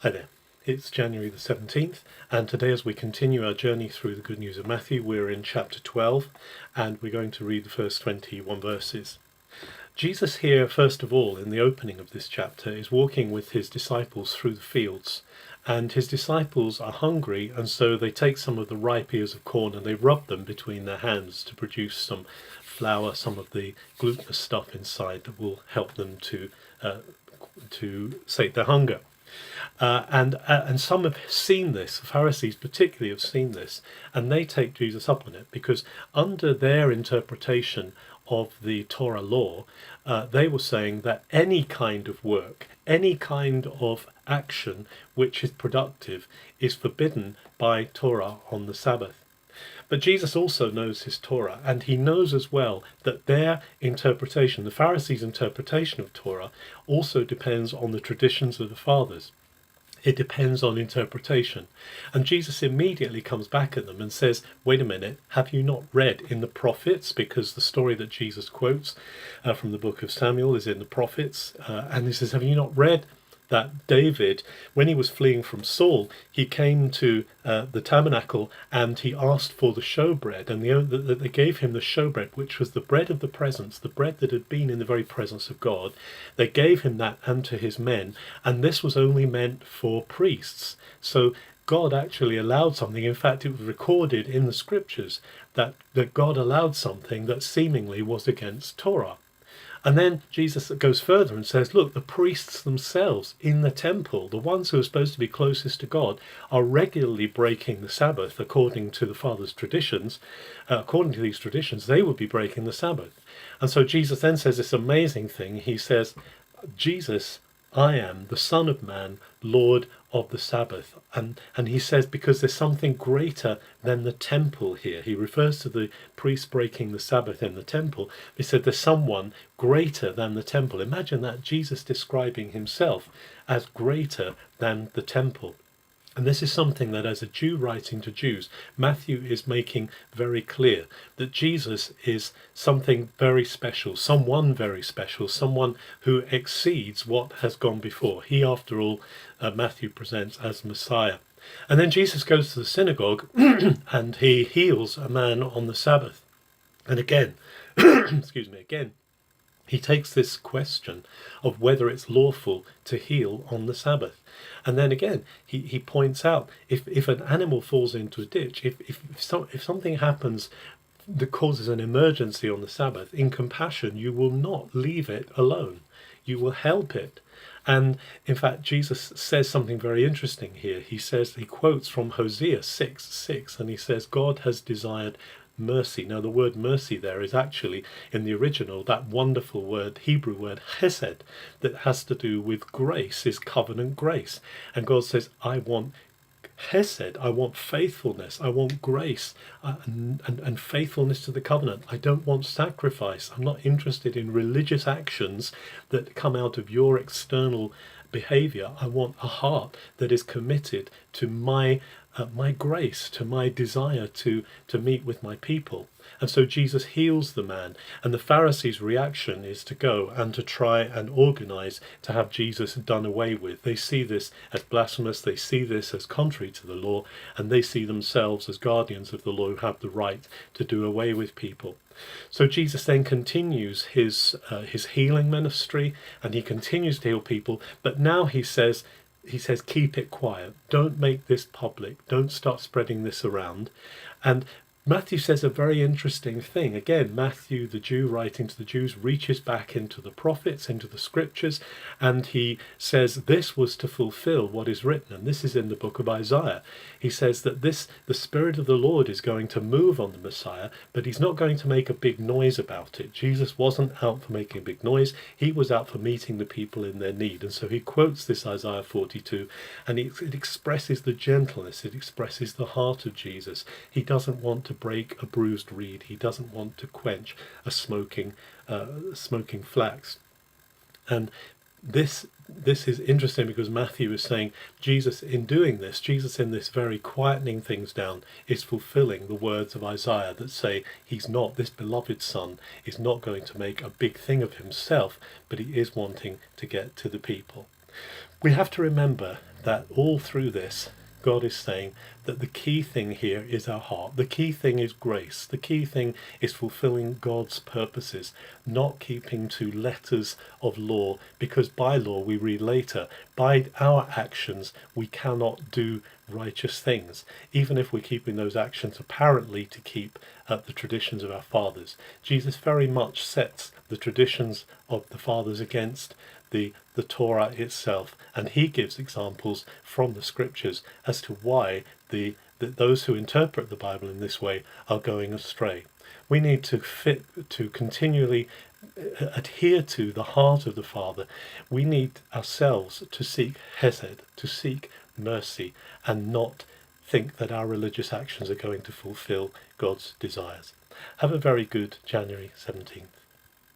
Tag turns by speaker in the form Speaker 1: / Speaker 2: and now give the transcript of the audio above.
Speaker 1: Hi there, it's January the 17th, and today as we continue our journey through the Good News of Matthew, we're in chapter 12, and we're going to read the first 21 verses. Jesus here, first of all, in the opening of this chapter, is walking with his disciples through the fields, and his disciples are hungry, and so they take some of the ripe ears of corn and they rub them between their hands to produce some flour, some of the glutinous stuff inside that will help them to sate their hunger. And some have seen this, the Pharisees particularly have seen this, and they take Jesus up on it, because under their interpretation of the Torah law, they were saying that any kind of work, any kind of action which is productive is forbidden by Torah on the Sabbath. But Jesus also knows his Torah, and he knows as well that their interpretation, the Pharisees' interpretation of Torah, also depends on the traditions of the fathers. It depends on interpretation. And Jesus immediately comes back at them and says, wait a minute, have you not read in the prophets? Because the story that Jesus quotes from the book of Samuel is in the prophets. And he says, have you not read that David, when he was fleeing from Saul, he came to the tabernacle and he asked for the showbread, and they gave him the showbread, which was the bread of the presence, the bread that had been in the very presence of God. They gave him that and to his men, and this was only meant for priests. So God actually allowed something. In fact, it was recorded in the scriptures that God allowed something that seemingly was against Torah. And then Jesus goes further and says, look, the priests themselves in the temple, the ones who are supposed to be closest to God, are regularly breaking the Sabbath according to the Father's traditions. According to these traditions, they would be breaking the Sabbath. And so Jesus then says this amazing thing. He says, Jesus, I am the Son of Man, Lord of the Sabbath. And he says, because there's something greater than the temple here. He refers to the priests breaking the Sabbath in the temple. He said there's someone greater than the temple. Imagine that, Jesus describing himself as greater than the temple. And this is something that, as a Jew writing to Jews, Matthew is making very clear, that Jesus is something very special, someone very special, someone who exceeds what has gone before. He, after all, Matthew presents as Messiah. And then Jesus goes to the synagogue and he heals a man on the Sabbath. And again, again, he takes this question of whether it's lawful to heal on the Sabbath. And then again, he points out, if an animal falls into a ditch, if something happens that causes an emergency on the Sabbath, in compassion, you will not leave it alone. You will help it. And in fact, Jesus says something very interesting here. He quotes from Hosea 6:6, and he says, God has desired mercy. Now, the word mercy there is actually, in the original, that wonderful word, Hebrew word, Hesed, that has to do with grace, is covenant grace. And God says, I want Hesed, I want faithfulness, I want grace and faithfulness to the covenant. I don't want sacrifice. I'm not interested in religious actions that come out of your external behavior. I want a heart that is committed to my grace, to my desire to meet with my people. And so Jesus heals the man, and the Pharisees' reaction is to go and to try and organize to have Jesus done away with. They see this as blasphemous, they see this as contrary to the law, and they see themselves as guardians of the law who have the right to do away with people. So Jesus then continues his healing ministry, and he continues to heal people, but now he says, keep it quiet. Don't make this public. Don't start spreading this around. And Matthew says a very interesting thing. Again, Matthew, the Jew writing to the Jews, reaches back into the prophets, into the scriptures, and he says this was to fulfill what is written. And this is in the book of Isaiah. He says that the Spirit of the Lord is going to move on the Messiah, but he's not going to make a big noise about it. Jesus wasn't out for making a big noise. He was out for meeting the people in their need. And so he quotes this Isaiah 42, and it expresses the gentleness. It expresses the heart of Jesus. He doesn't want to break a bruised reed. He doesn't want to quench a smoking flax. And this is interesting, because Matthew is saying Jesus, in doing this, Jesus in this very quietening things down, is fulfilling the words of Isaiah that say this beloved son is not going to make a big thing of himself, but he is wanting to get to the people. We have to remember that all through this, God is saying that the key thing here is our heart. The key thing is grace. The key thing is fulfilling God's purposes, not keeping to letters of law, because by law, we read later, by our actions we cannot do righteous things, even if we're keeping those actions apparently to keep the traditions of our fathers. Jesus very much sets the traditions of the fathers against the Torah itself, and he gives examples from the scriptures as to why those who interpret the Bible in this way are going astray. We need to continually adhere to the heart of the Father. We need ourselves to seek Hesed, to seek mercy, and not think that our religious actions are going to fulfill God's desires. Have a very good January 17th.